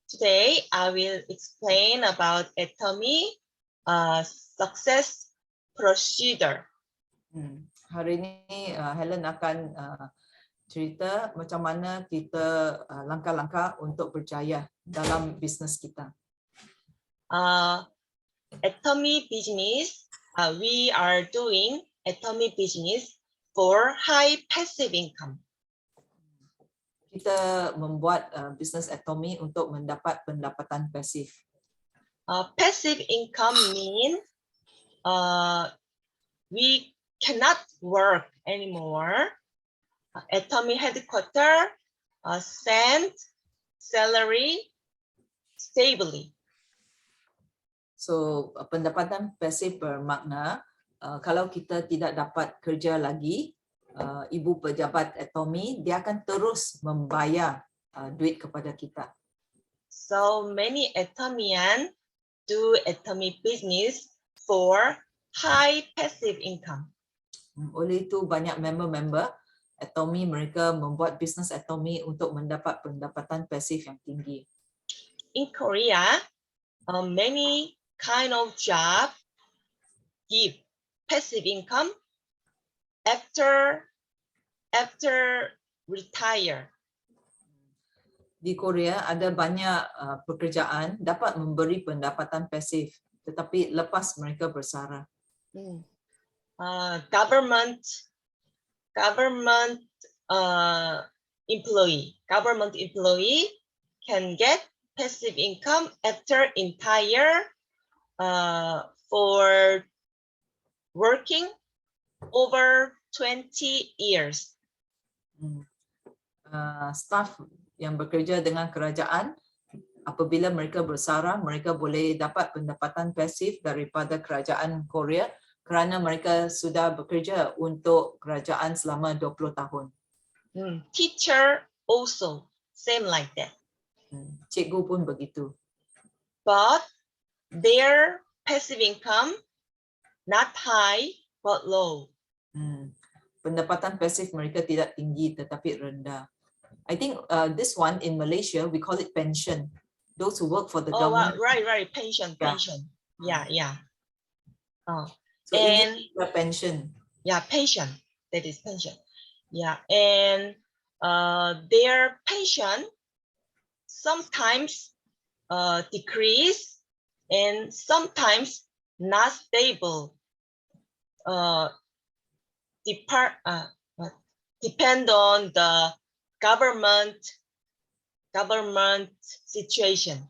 Today, I will explain about Atomy success procedure. Hari ini Helen akan cerita macam mana kita langkah-langkah untuk berjaya dalam bisnes kita. Atomy business, we are doing Atomy business for high passive income. Kita membuat bisnes Atomy untuk mendapat pendapatan pasif. Passive income means we cannot work anymore. Atomy headquarters send salary stably. So pendapatan pasif bermakna kalau kita tidak dapat kerja lagi, ibu pejabat Atomy dia akan terus membayar duit kepada kita. So many Atomian do Atomy business for high passive income. Oleh itu banyak member-member Atomy mereka membuat bisnes Atomy untuk mendapat pendapatan pasif yang tinggi. In Korea, many kind of job give passive income after retire. Di Korea ada banyak pekerjaan dapat memberi pendapatan pasif tetapi lepas mereka bersara. Government employee can get passive income after entire for working over 20 years. Staff yang bekerja dengan kerajaan apabila mereka bersara mereka boleh dapat pendapatan pasif daripada kerajaan Korea kerana mereka sudah bekerja untuk kerajaan selama 20 tahun. Teacher also same like that. Cikgu pun begitu. But their passive income not high but low. Pendapatan pasif mereka tidak tinggi tetapi rendah. I think this one in Malaysia we call it pension. Those who work for the government. Right. Pension. Yeah. So and the pension. Yeah, pension. That is pension. Yeah, and their pension sometimes decrease and sometimes not stable. Depend on the government situation.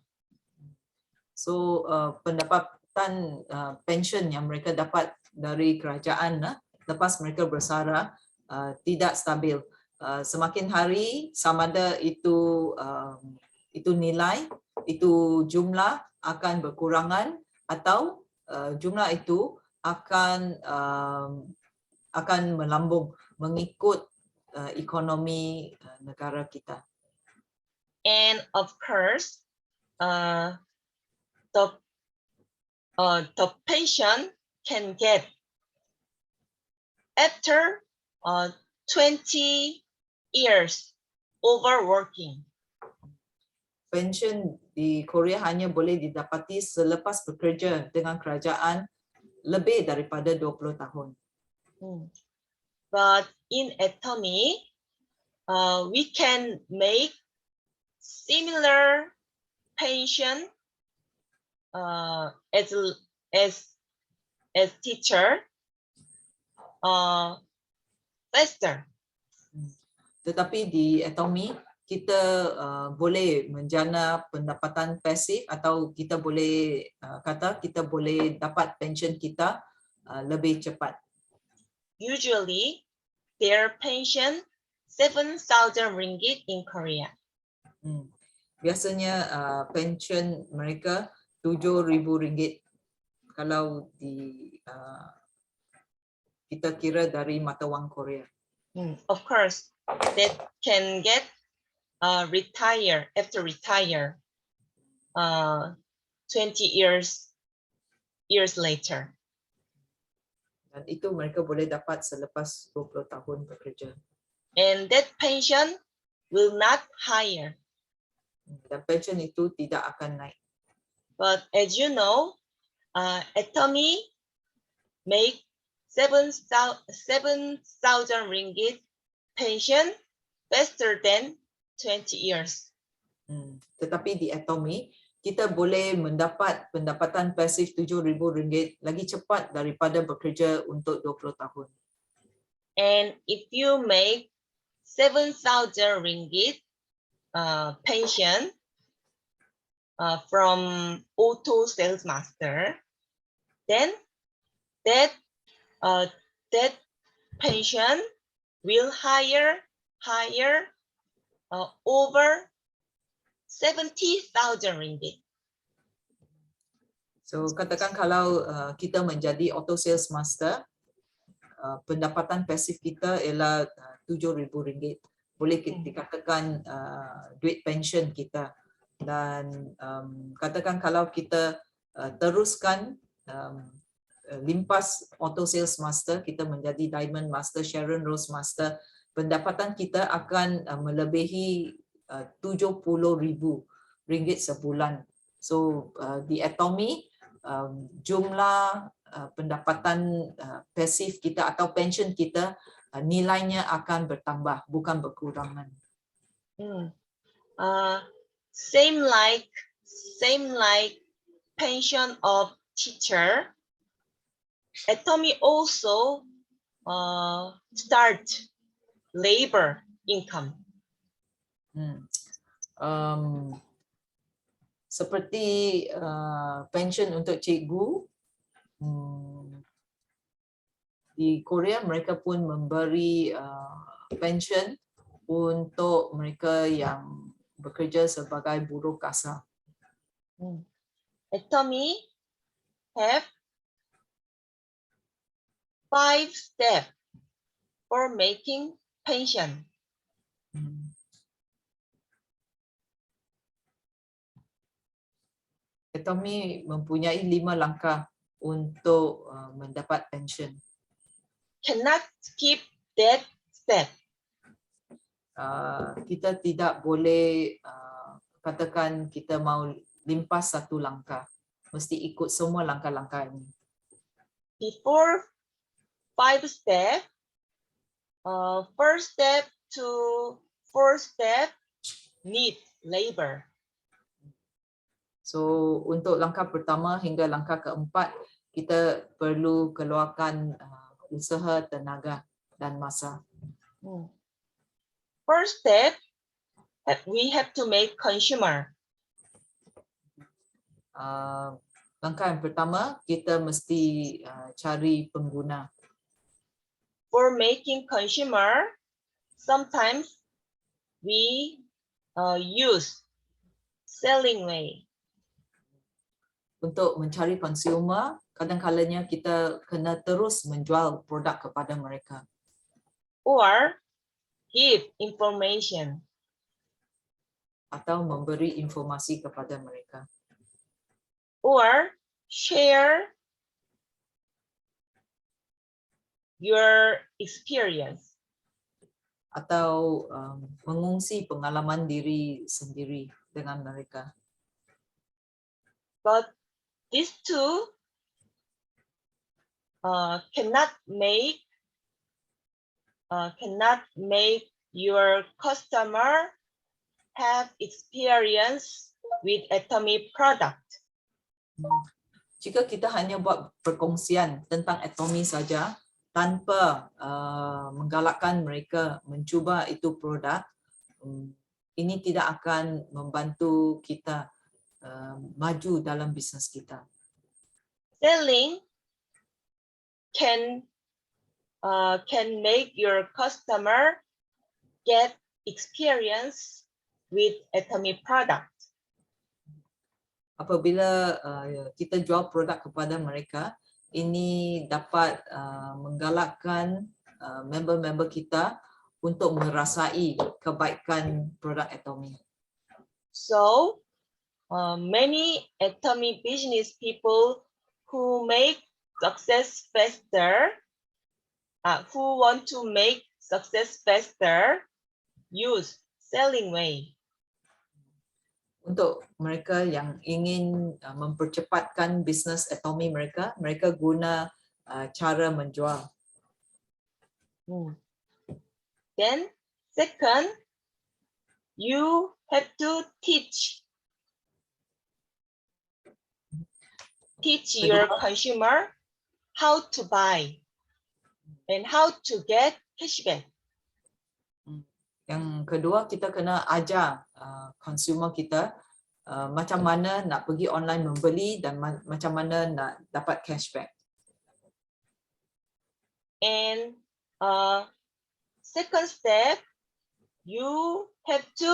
So pendapatan pension yang mereka dapat dari kerajaan lepas mereka bersara tidak stabil. Semakin hari sama ada itu nilai, itu jumlah akan berkurangan atau jumlah itu akan melambung mengikut ekonomi negara kita. And of course, the pension can get after 20 years overworking. Pension di Korea hanya boleh didapati selepas bekerja dengan kerajaan lebih daripada 20 tahun. But in Atomy, we can make similar pension as teacher faster. Tetapi di Atomy kita boleh menjana pendapatan pasif atau kita boleh kita boleh dapat pension kita lebih cepat. Usually, their pension 7,000 ringgit in Korea. Biasanya pension mereka 7,000 ringgit kalau kita kira dari mata wang Korea. Of course, that can get retire 20 years later. Dan itu mereka boleh dapat selepas 20 tahun bekerja. And that pension will not higher. Dan pension itu tidak akan naik. But as you know, Atomy make 7,000 ringgit pension faster than 20 years. Tetapi di Atomy, kita boleh mendapat pendapatan pasif RM7,000 lagi cepat daripada bekerja untuk 20 tahun. And if you make 7,000 ringgit pension from auto sales master, then that pension will higher over 70,000 ringgit. So katakan kalau kita menjadi auto sales master, pendapatan pasif kita ialah RM7,000. Boleh dikatakan duit pension kita. Dan katakan kalau kita teruskan limpas auto sales master, kita menjadi diamond master, Sharon Rose master, pendapatan kita akan melebihi RM70,000 sebulan. So di Atomy, jumlah pendapatan pasif kita atau pension kita nilainya akan bertambah, bukan berkurangan. Same like pension of teacher, Atomy also start labor income. Seperti pension untuk cikgu, di Korea mereka pun memberi pension untuk mereka yang bekerja sebagai buruh kasar. Atomy have 5 steps for making pension. Atomy mempunyai 5 langkah untuk mendapat pension. Cannot skip that step. Kita tidak boleh katakan kita mau limpas satu langkah. Mesti ikut semua langkah-langkah ini. Before 5 steps, first step to fourth step need labor. So untuk langkah pertama hingga langkah keempat, kita perlu keluarkan usaha, tenaga dan masa. First step, we have to make consumer. Langkah yang pertama, kita mesti cari pengguna. For making consumer, sometimes we use selling way. Untuk mencari consumer, kadang-kadangnya kita kena terus menjual produk kepada mereka. Or give information. Atau memberi informasi kepada mereka. Or share your experience. Atau mengungsi pengalaman diri sendiri dengan mereka. But these two cannot make your customer have experience with Atomy product. Jika kita hanya buat perkongsian tentang Atomy saja tanpa menggalakkan mereka mencuba itu produk, ini tidak akan membantu kita maju dalam bisnes kita. Selling can make your customer get experience with Atomy product. Apabila kita jual produk kepada mereka, ini dapat menggalakkan member-member kita untuk merasai kebaikan produk Atomy. So many Atomy business people who make success faster, who want to make success faster, use selling way. untuk mereka yang ingin mempercepatkan bisnes atomi mereka, mereka guna cara menjual. Then, second, you have to teach your consumer how to buy and how to get cashback. Yang kedua, kita kena ajar consumer kita macam mana nak pergi online membeli dan macam mana nak dapat cashback. And second step, you have to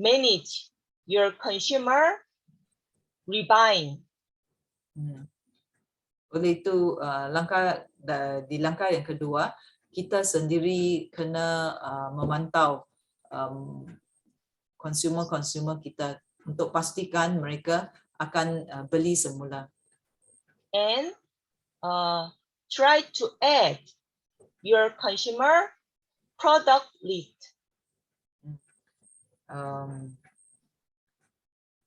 manage your consumer rebuying. Oleh itu, di langkah yang kedua, kita sendiri kena memantau consumer kita untuk pastikan mereka akan beli semula. And try to add your consumer product list.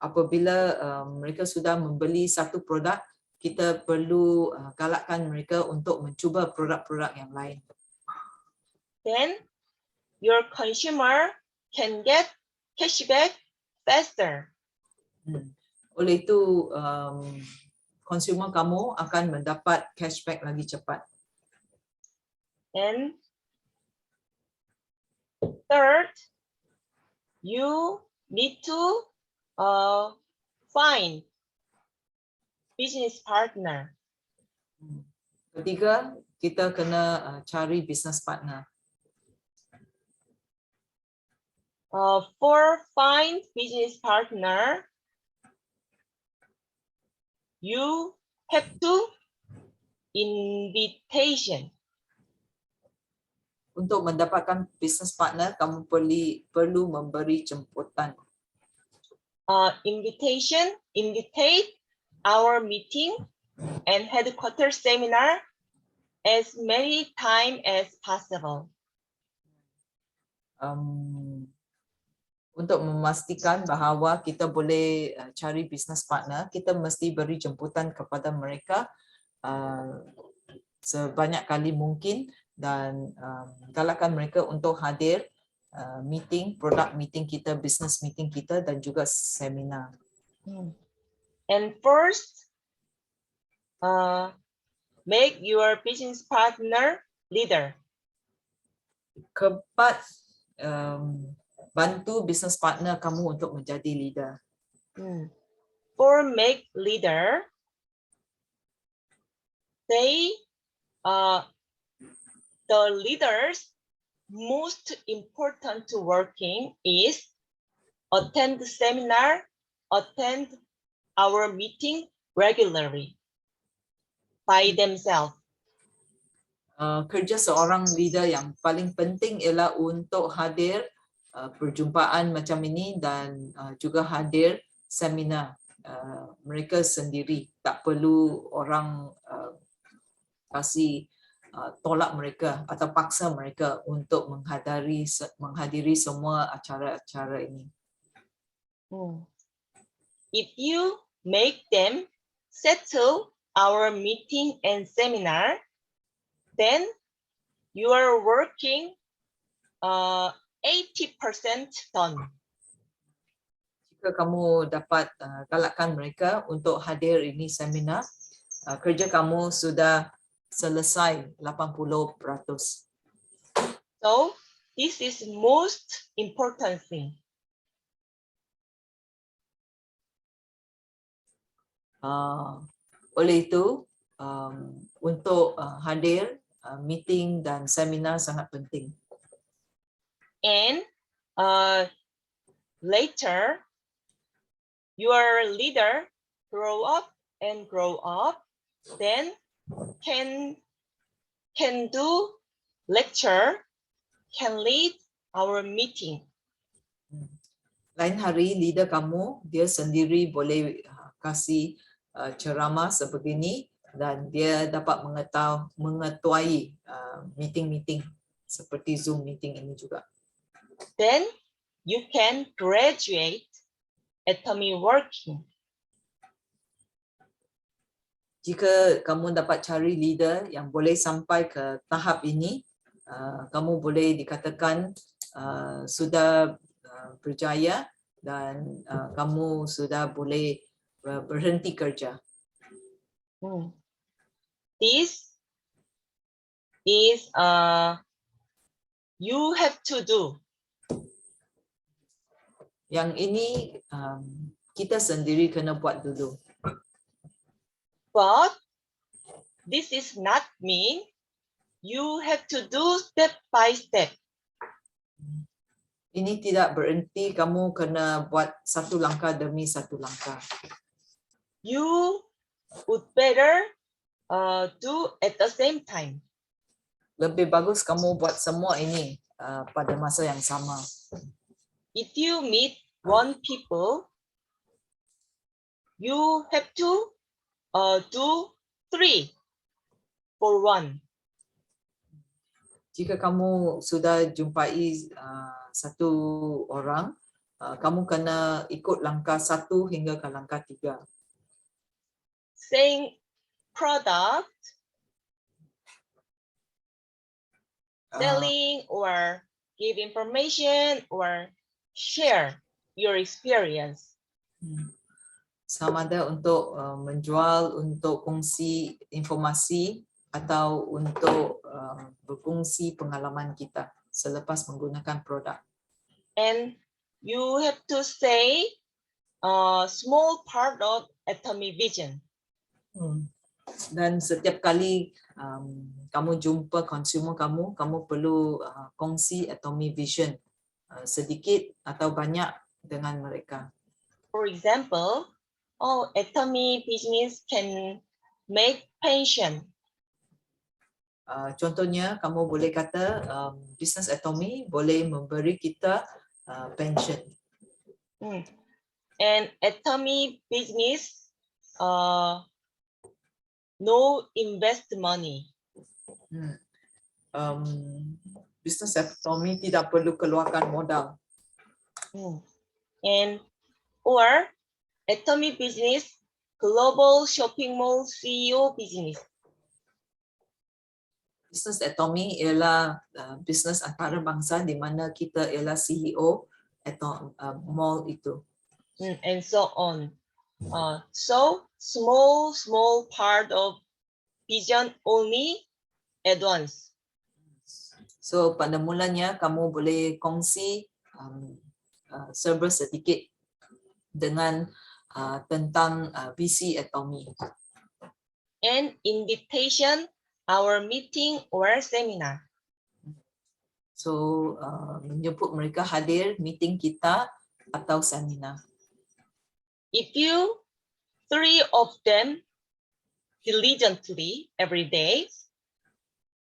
Apabila mereka sudah membeli satu produk, kita perlu galakkan mereka untuk mencuba produk-produk yang lain. Then your consumer can get cashback faster. Oleh itu, consumer kamu akan mendapat cashback lagi cepat. And third, you need to find business partner. Ketiga, kita kena cari business partner. For find business partner, you have to invitation. Untuk mendapatkan business partner, kamu perlu memberi jemputan. Invitate our meeting and headquarters seminar as many time as possible. Untuk memastikan bahawa kita boleh cari business partner, kita mesti beri jemputan kepada mereka sebanyak kali mungkin dan galakkan mereka untuk hadir product meeting kita, business meeting kita dan juga seminar. And first, make your business partner leader. Keempat, bantu business partner kamu untuk menjadi leader. For make leader, the leaders most important to working is attend seminar, attend our meeting regularly by themselves. Kerja seorang leader yang paling penting ialah untuk hadir perjumpaan macam ini dan juga hadir seminar mereka sendiri. Tak perlu orang kasih tolak mereka atau paksa mereka untuk menghadiri semua acara-acara ini. If you make them settle our meeting and seminar, then you are working 80% done. Jika kamu dapat galakkan mereka untuk hadir ini seminar, kerja kamu sudah selesai 80%. So this is most important thing. Oleh itu, untuk hadir meeting dan seminar sangat penting. And later, your leader grow up, then can do lecture, can lead our meeting. Lain hari leader kamu dia sendiri boleh kasih ceramah sebegini dan dia dapat mengetuai meeting-meeting seperti Zoom meeting ini juga. Then you can graduate Atomy working. Jika kamu dapat cari leader yang boleh sampai ke tahap ini, kamu boleh dikatakan sudah berjaya dan kamu sudah boleh berhenti kerja. This is you have to do. Yang ini kita sendiri kena buat dulu. But this is not mean you have to do step by step. Ini tidak berhenti kamu kena buat satu langkah demi satu langkah. You would better do at the same time. Lebih bagus kamu buat semua ini pada masa yang sama. If you meet one people, you have to do 3 for 1. Jika kamu sudah jumpai satu orang, kamu kena ikut langkah 1 hingga ke langkah 3. Saying product, selling, or give information, or share your experience. Sama ada untuk menjual, untuk kongsi informasi, atau untuk berkongsi pengalaman kita selepas menggunakan produk. And you have to say a small part of Atomy Vision. Dan setiap kali kamu jumpa consumer kamu perlu kongsi Atomy Vision sedikit atau banyak dengan mereka. For example, Atomy Business can make pension. Contohnya, kamu boleh kata Business Atomy boleh memberi kita pension. And Atomy Business no invest money. Business Atomy tidak perlu keluarkan modal. And or Atomy Business Global Shopping Mall CEO Business. Business Atomy ialah bisnes antarabangsa di mana kita ialah CEO atau mall itu. And so on. So small part of vision only at once. So pada mulanya kamu boleh kongsi serba sedikit dengan tentang visi Atomy. And invitation our meeting or seminar. So menjemput mereka hadir meeting kita atau seminar. If you 3 of them diligently every day,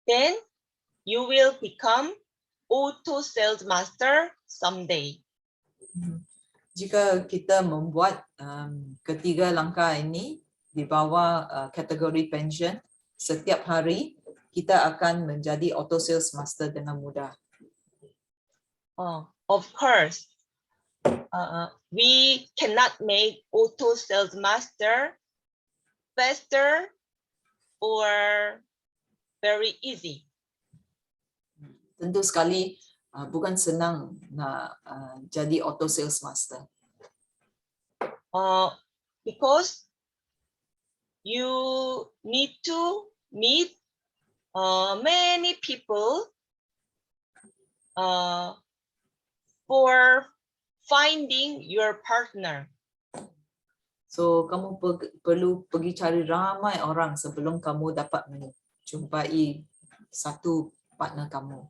then you will become auto sales master someday. Jika kita membuat ketiga langkah ini di bawah kategori pension, setiap hari kita akan menjadi auto sales master dengan mudah. Of course, we cannot make auto sales master faster or very easy. Tentu sekali bukan senang nak jadi auto sales master. Because you need to meet many people for finding your partner. So kamu perlu pergi cari ramai orang sebelum kamu dapat menjumpai satu partner kamu.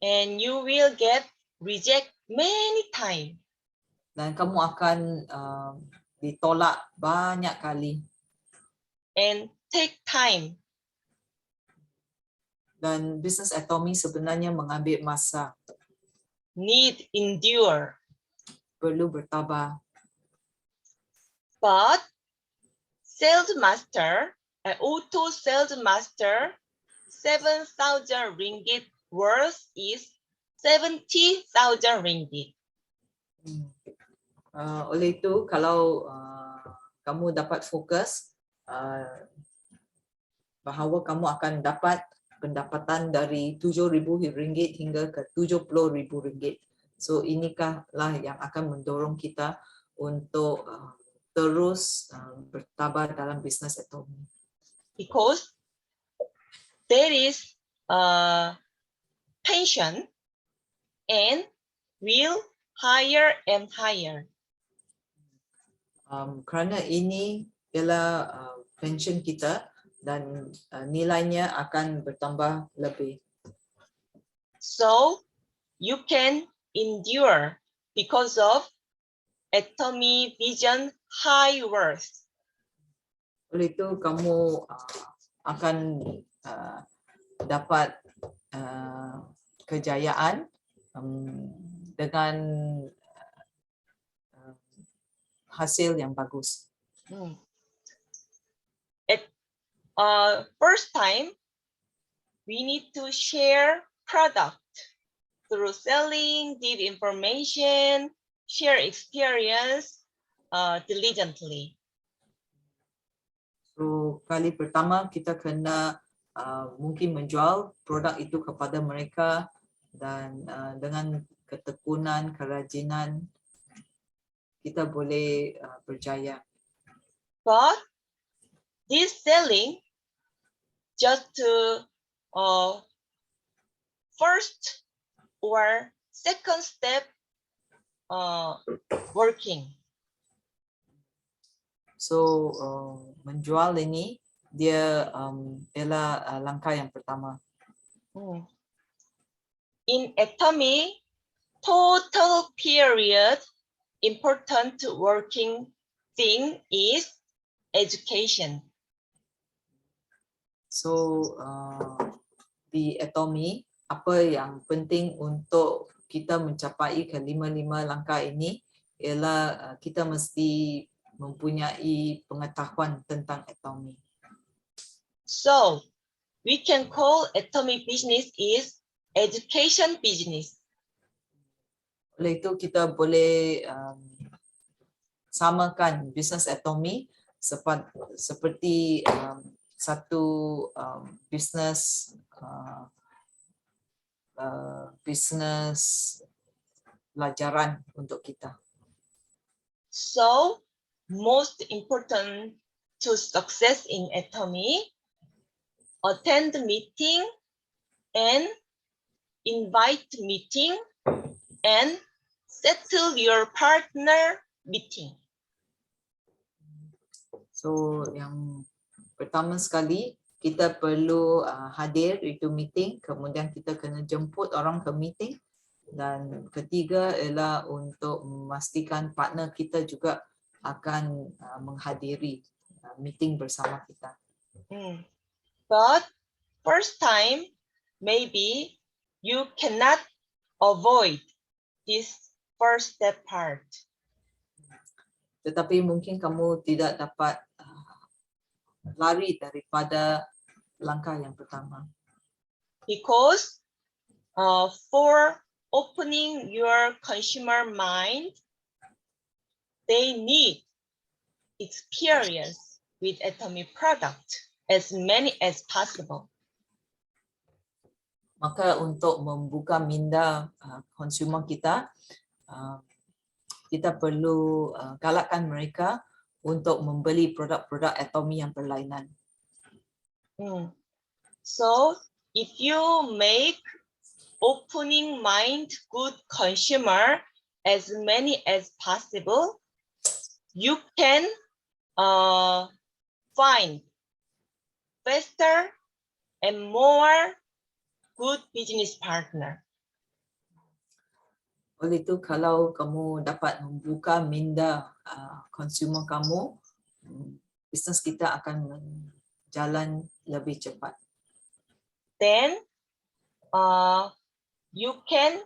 And you will get reject many times. Dan kamu akan ditolak banyak kali. And take time. Dan Business Atomy sebenarnya mengambil masa. Need endure. Perlu bertabah. But sales master, auto sales master, 7,000 ringgit worth is 70,000 ringgit. Oleh itu, kalau kamu dapat fokus bahawa kamu akan dapat pendapatan dari RM7,000 hingga ke RM70,000. So inikahlah yang akan mendorong kita untuk terus bertabah dalam bisnes Atomy. Because there is pension and will higher and higher. Kerana ini ialah pension kita dan nilainya akan bertambah lebih. So you can endure because of Atomy Vision high worth. Oleh itu kamu akan dapat kejayaan dengan hasil yang bagus. First time, we need to share product through selling, give information, share experience diligently. So kali pertama kita kena mungkin menjual produk itu kepada mereka dan dengan ketekunan, kerajinan kita boleh berjaya. But this selling just to first or second step working. So menjual ini dia ialah langkah yang pertama. In Atomy, total period important working thing is education. So di Atomy, apa yang penting untuk kita mencapai kelima-lima langkah ini ialah kita mesti mempunyai pengetahuan tentang Atomy. So we can call Atomy business is education business. Oleh itu kita boleh samakan bisnes Atomy seperti satu bisnes pelajaran untuk kita. So most important to success in Atomy, attend meeting and invite meeting and settle your partner meeting. So yang pertama sekali kita perlu hadir itu meeting, kemudian kita kena jemput orang ke meeting, dan ketiga ialah untuk memastikan partner kita juga akan menghadiri meeting bersama kita. But first time, maybe you cannot avoid this first step part. Tetapi mungkin kamu tidak dapat lari daripada langkah yang pertama. Because for opening your consumer mind, they need experience with Atomy product as many as possible. Maka untuk membuka minda konsumer kita, kita perlu galakkan mereka untuk membeli produk-produk Atomy yang berlainan. So if you make opening mind good consumer as many as possible, you can find faster and more good business partner. Oleh itu, kalau kamu dapat membuka minda konsumer kamu, bisnes kita akan jalan lebih cepat. Then you can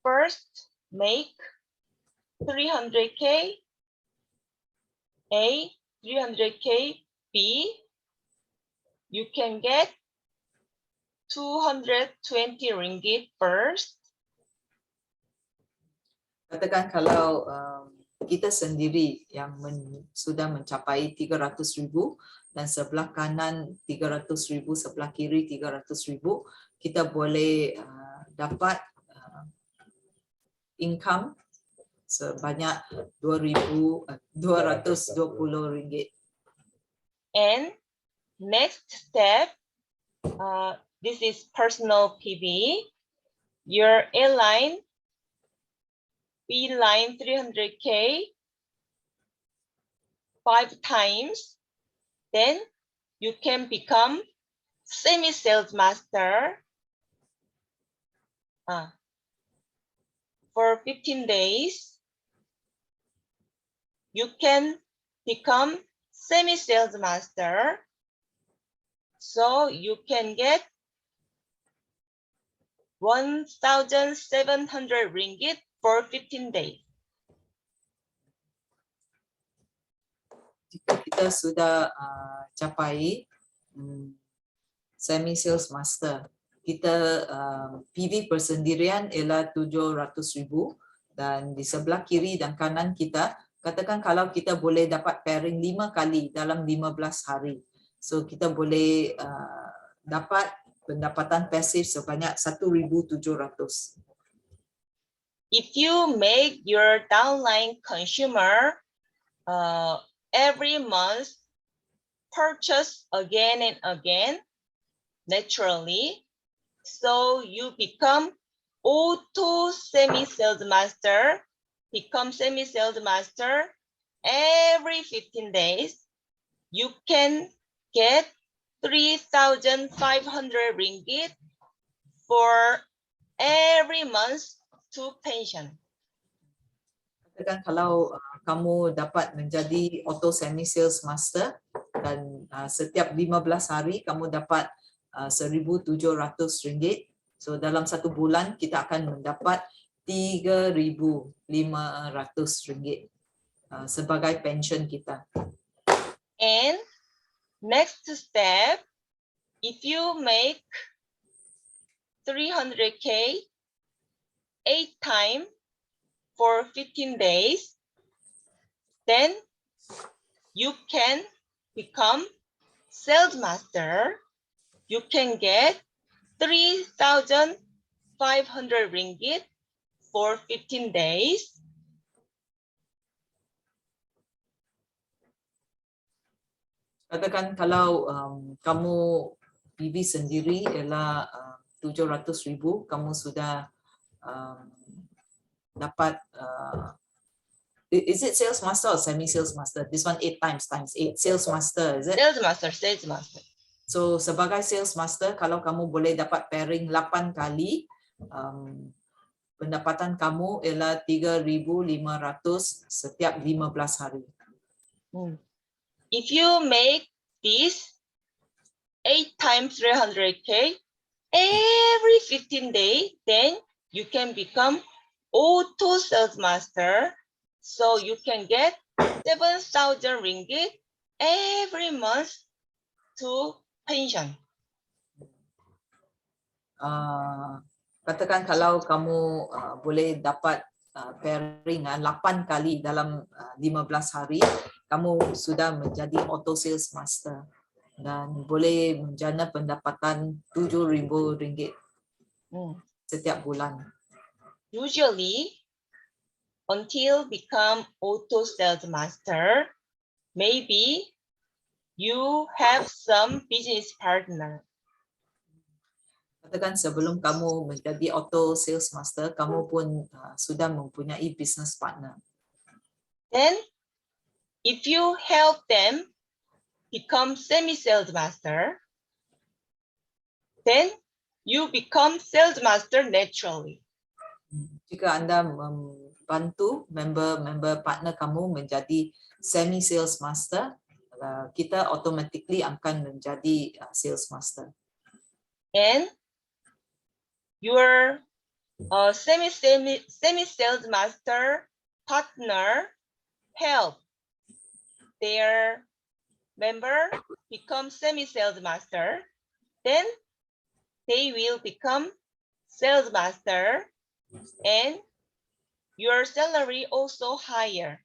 first make 300K A, 300K B. You can get 220 ringgit first. Katakan kalau kita sendiri yang sudah mencapai 300,000 dan sebelah kanan 300,000, sebelah kiri 300,000, kita boleh dapat income sebanyak RM2,220. And next step, this is personal PV. Your airline, Beeline 300K, 5 times, then you can become semi-sales master for 15 days. You can become semi-sales master, so you can get 1,700 ringgit for 15 days. Jika kita sudah capai semi sales master, kita PV persendirian ialah 700,000 dan di sebelah kiri dan kanan kita, katakan kalau kita boleh dapat pairing 5 kali dalam 15 hari. So kita boleh dapat pendapatan pasif sebanyak 1,700. If you make your downline consumer every month purchase again and again, naturally, so you become auto semi-sales master, every 15 days, you can get 3,500 ringgit for every month to pension. Katakan kalau kamu dapat menjadi auto semi sales master dan setiap 15 hari kamu dapat RM1,700. So dalam 1 bulan kita akan mendapat RM3,500 sebagai pension kita. And next step, if you make 300K 8 times for 15 days, then you can become sales master. You can get 3,500 ringgit for 15 days. Katakan kalau kamu PV sendiri ialah 700,000, kamu sudah dapat is it sales master or semi sales master? This one 8 times 8 sales master, is it? Sales master. So sebagai sales master, kalau kamu boleh dapat pairing 8 kali, pendapatan kamu ialah 3,500 setiap 15 hari. If you make this 8 times 300K every 15 days, then you can become auto sales master. So you can get 7,000 ringgit every month to pension. Katakan kalau kamu boleh dapat pairing 8 kali dalam 15 hari, kamu sudah menjadi auto sales master dan boleh menjana pendapatan RM7,000 setiap bulan. Usually, until become auto sales master, maybe you have some business partner. Katakan sebelum kamu menjadi auto sales master, kamu pun sudah mempunyai business partner. Then, if you help them become semi-sales master, then you become sales master naturally. Jika Anda membantu member partner kamu menjadi semi sales master, kita automatically akan menjadi sales master. And your semi-sales master partner help their member become semi-sales master, then they will become sales master and your salary also higher.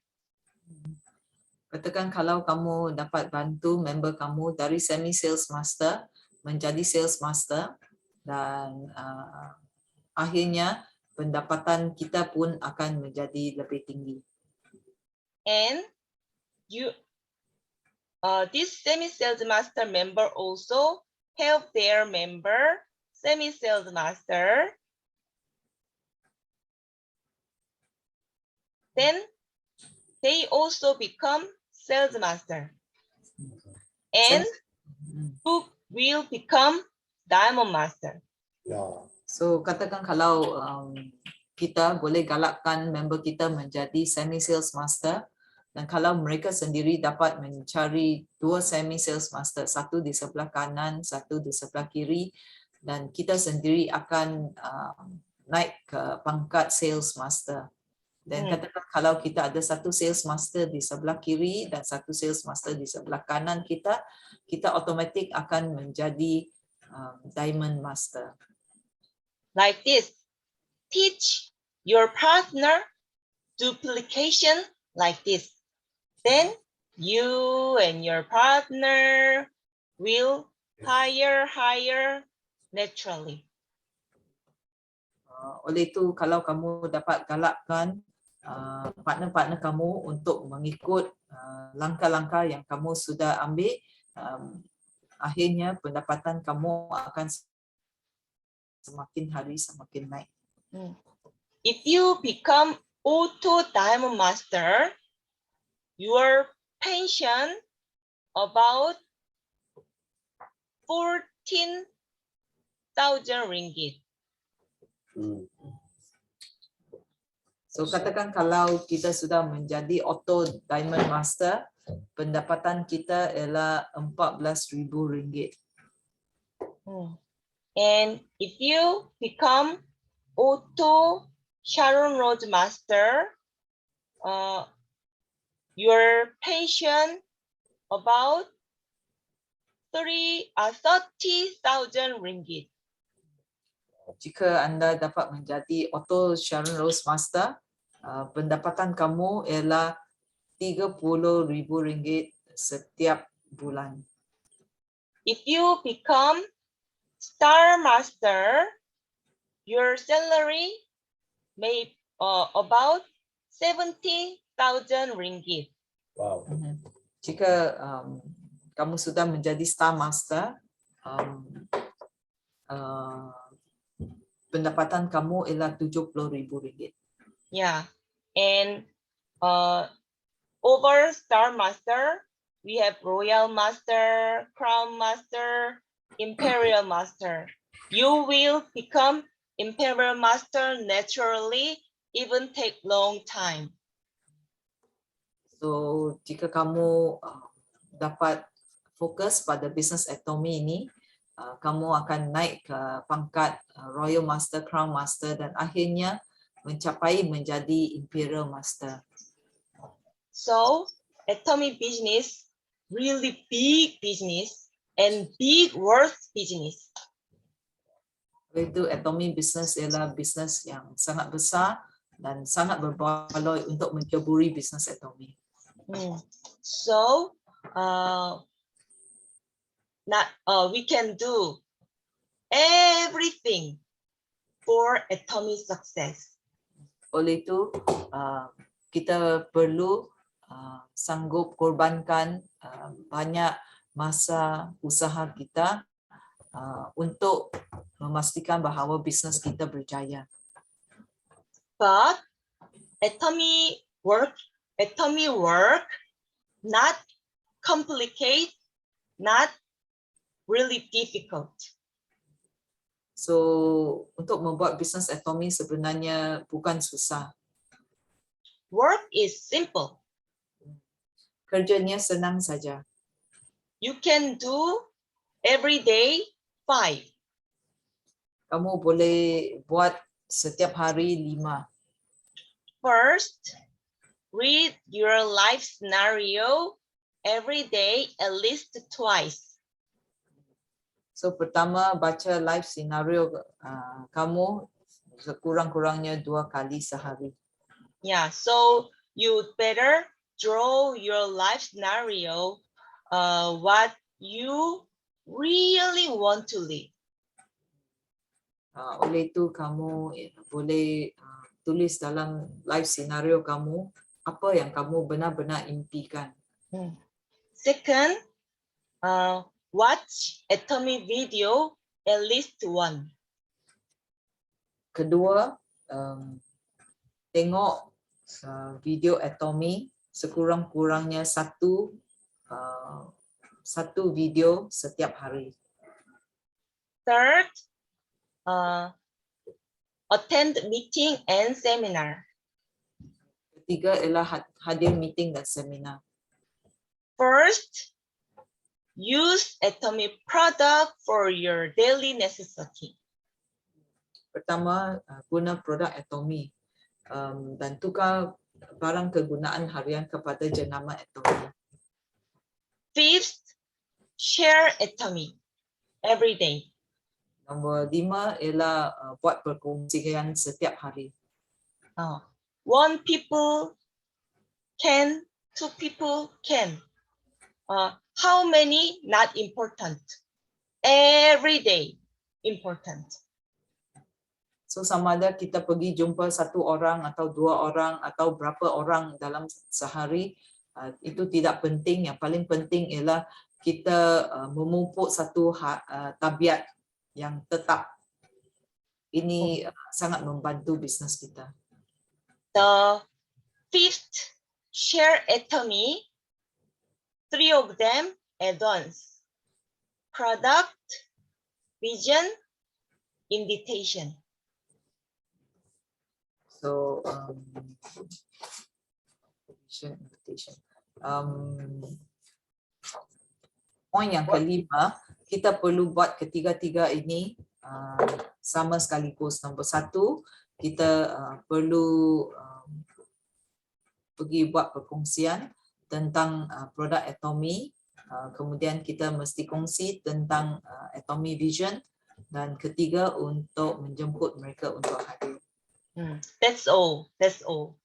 Katakan kalau kamu dapat bantu member kamu dari semi sales master menjadi sales master dan akhirnya pendapatan kita pun akan menjadi lebih tinggi. And this semi-sales master member also help their member semi-sales master. Then they also become sales master. And who will become diamond master. So katakan kalau kita boleh galakkan member kita menjadi semi sales master, dan kalau mereka sendiri dapat mencari 2 semi sales master, satu di sebelah kanan, satu di sebelah kiri, dan kita sendiri akan naik ke pangkat sales master. Dan katakan kalau kita ada satu sales master di sebelah kiri dan satu sales master di sebelah kanan kita, kita automatik akan menjadi diamond master. Like this, teach your partner duplication like this. Then you and your partner will higher naturally. Oleh itu, kalau kamu dapat galakkan partner-partner kamu untuk mengikut langkah-langkah yang kamu sudah ambil, akhirnya pendapatan kamu akan semakin hari semakin naik. If you become auto diamond master, your pension about 14,000 ringgit. So katakan kalau kita sudah menjadi auto diamond master, pendapatan kita ialah 14,000 ringgit. And if you become auto Sharon Rose master, your pension about 30,000 ringgit. Jika anda dapat menjadi auto Sharon Rose master, pendapatan kamu ialah 30,000 ringgit setiap bulan. If you become Star Master, your salary may about 70,000 ringgit. Wow. Jika kamu sudah menjadi Star Master, pendapatan kamu ialah 70,000 ringgit. Yeah, and over Star Master, we have Royal Master, Crown Master, Imperial Master. You will become Imperial Master naturally, even take long time. So jika kamu dapat fokus pada business atomy ini, kamu akan naik ke pangkat Royal Master, Crown Master, dan akhirnya mencapai menjadi Imperial Master. So atomy business really big business and big worth business. Itu atomy business ialah bisnes yang sangat besar dan sangat berbaloi untuk menceburi bisnes atomy. So we can do everything for atomy success. Oleh itu, kita perlu sanggup korbankan banyak masa usaha kita untuk memastikan bahawa bisnes kita berjaya. But atomy work not complicated, not really difficult. So, untuk membuat bisnes atomy sebenarnya bukan susah. Work is simple. Kerjanya senang saja. You can do every day 5. Kamu boleh buat setiap hari 5. First, read your life scenario every day at least twice. So pertama, baca life scenario kamu sekurang-kurangnya 2 kali sehari. Yeah, so you better draw your life scenario, what you really want to live. Oleh itu kamu boleh tulis dalam life scenario kamu apa yang kamu benar-benar impikan. Second, watch Atomy video at least one. Kedua, tengok video Atomy sekurang-kurangnya satu video setiap hari. Third, attend meeting and seminar. Ketiga ialah hadir meeting dan seminar. First, use Atomy product for your daily necessity. Pertama, guna produk Atomy dan tukar barang kegunaan harian kepada jenama Atomy. Fifth, share Atomy every day. Nombor 5 ialah buat perkongsian setiap hari. One people can, two people can. How many? Not important. Every day important. So sama ada kita pergi jumpa satu orang atau dua orang atau berapa orang dalam sehari, itu tidak penting. Yang paling penting ialah kita memupuk satu tabiat yang tetap. Ini sangat membantu bisnes kita. The fifth, share Atomy. 3 of them at once. Product, vision, invitation. So, invitation. Poin yang kelima, kita perlu buat ketiga-tiga ini sama sekaligus. Nombor 1, kita perlu pergi buat perkongsian tentang produk Atomy. Kemudian kita mesti kongsi tentang Atomy Vision. Dan ketiga, untuk menjemput mereka untuk hadir. That's all. That's all.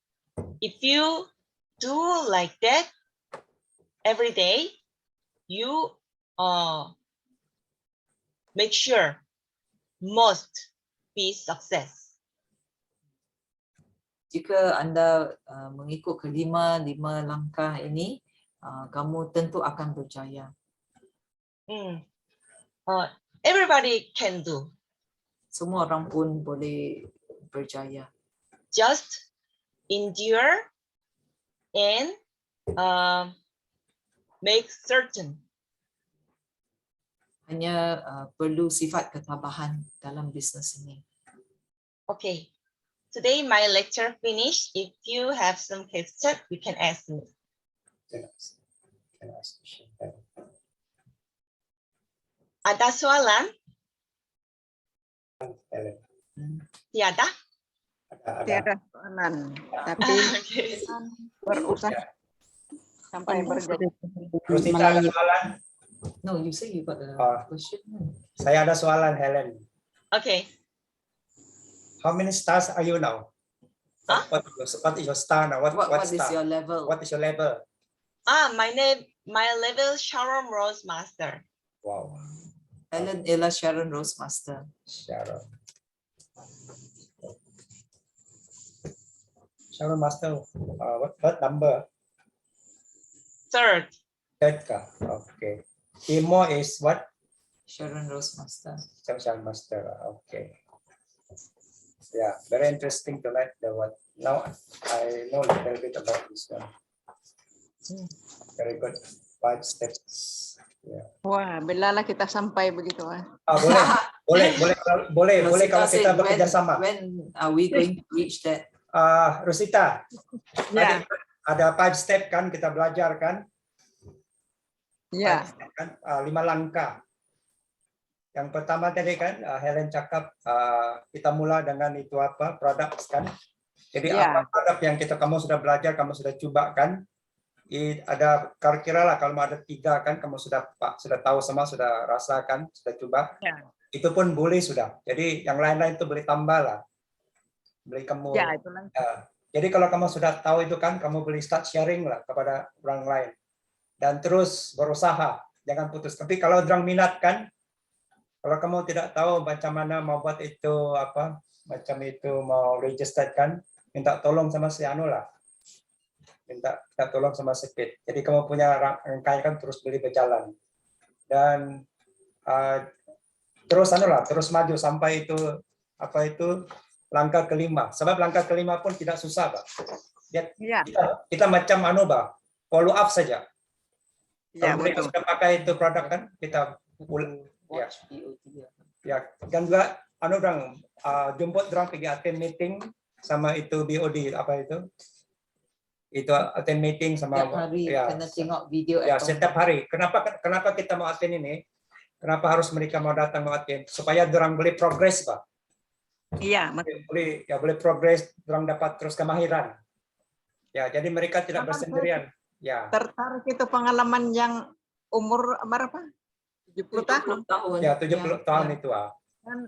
If you do like that every day, you make sure must be success. Jika anda mengikut lima langkah ini, kamu tentu akan berjaya. Everybody can do. Semua orang pun boleh berjaya. Just endure and make certain. Hanya perlu sifat ketabahan dalam bisnes ini. Okay. Today my lecture finished. If you have some questions, you can ask me. Ada soalan? Tiada? Tiada soalan, tapi Okay. berusaha sampai berjaya. Rosita ada soalan? No, you say you got a question. Saya ada soalan, Helen. Okay. How many stars are you now? Huh? What is your star now? What is star? your level? What is your level? My level Sharon Rose Master. Wow. Helen ialah Sharon Rose Master. Sharon. Sharon Master. What number? Third. Third ka. Okay. Imo is what? Sharon Rose Master. Sharon Master. Okay. Yeah, very interesting to like the what. Now I know a little bit about this one. Very good. 5 steps. Yeah. Wah, belalah kita sampai begitu. Boleh Rosita kalau kita said, bekerja sama. When are we going to reach that? Rosita, Ya, ada 5 step kan kita belajar kan? ya. 5 step kan? 5 langkah. Yang pertama tadi kan Helen cakap kita mula dengan itu apa produk kan. Jadi apa produk yang kamu sudah belajar, kamu sudah coba kan? Ada kira-kira lah kalau ada 3 kan kamu sudah tahu semua, sudah rasakan, sudah coba. Ya. Itu pun boleh sudah. Jadi yang lain-lain itu boleh tambah lah. Boleh kamu. Ya, itu lang. Jadi kalau kamu sudah tahu itu kan, kamu boleh start sharing lah kepada orang lain. Dan terus berusaha, jangan putus. Tapi kalau orang minat kan, kalau kamu tidak tahu macam mana mau buat itu apa, macam itu mau register kan, minta tolong sama si Anu lah. Minta tolong sama si Pit. Jadi kamu punya rangkaian kan terus boleh berjalan. Dan terus anu lah, terus maju sampai itu apa itu langkah kelima. Sebab langkah kelima pun tidak susah, Pak. Ya, Kita macam anu, Pak, follow up saja. ya Kalau mereka betul. sudah pakai itu produk kan, kita ya. Watch BOT. Ya, dan juga anu orang jemput orang pergi attend meeting sama itu BOD apa itu attend meeting sama Setiap hari ya, kena tengok video ya atau setiap hari. Kenapa kita mau attend ini? Kenapa harus mereka mau datang mau attend? Supaya orang boleh progres, Pak. Iya, betul. Boleh progres, orang dapat terus kemahiran. Ya, jadi mereka tidak Kapan bersendirian. Ya. Tertarik itu pengalaman yang umur berapa? 70 tahun. 70 tahun. Ya, 70 tahun ya. itu. Dan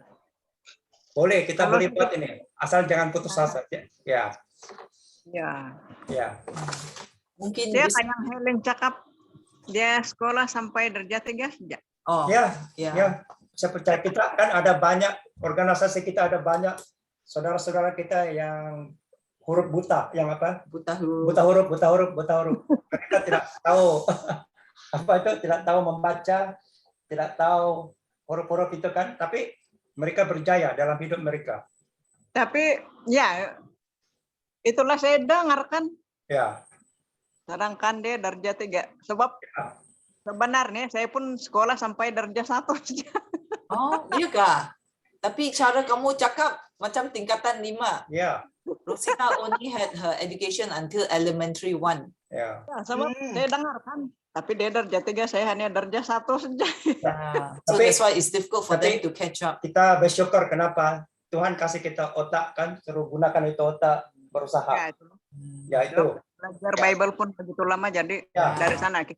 Boleh, kita Kalau boleh buat ini. Asal jangan putus asa. Ya, ya, ya. Mungkin dia bisa. kayak Helen cakap, dia sekolah sampai darjah 3 sejak. Oh, Ya, ya. ya. Saya percaya kita kan ada banyak organisasi kita ada banyak saudara-saudara kita yang huruf buta, yang apa? Buta huruf. Buta huruf. Mereka tidak tahu apa itu, tidak tahu membaca, tidak tahu huruf-huruf itu kan, tapi mereka berjaya dalam hidup mereka. Tapi ya, itulah saya dengar kan. Ya, Sedangkan dia darjah 3. Sebab Ya. sebenarnya saya pun sekolah sampai darjah 1 saja. Oh, iya kah? Tapi cara kamu cakap macam tingkatan 5. ya, Rosina only had her education until elementary 1. ya. Ya, sebab saya dengar kan. Tapi dia darjah 3, saya hanya darjah 1 saja. So Tapi- that's why it's difficult for them tapi- to catch up. Kita bersyukur kenapa Tuhan kasih kita otak kan, suruh gunakan itu otak berusaha. Ya, itu. Ya itu. Belajar Bible pun begitu lama, jadi Ya. dari sana kita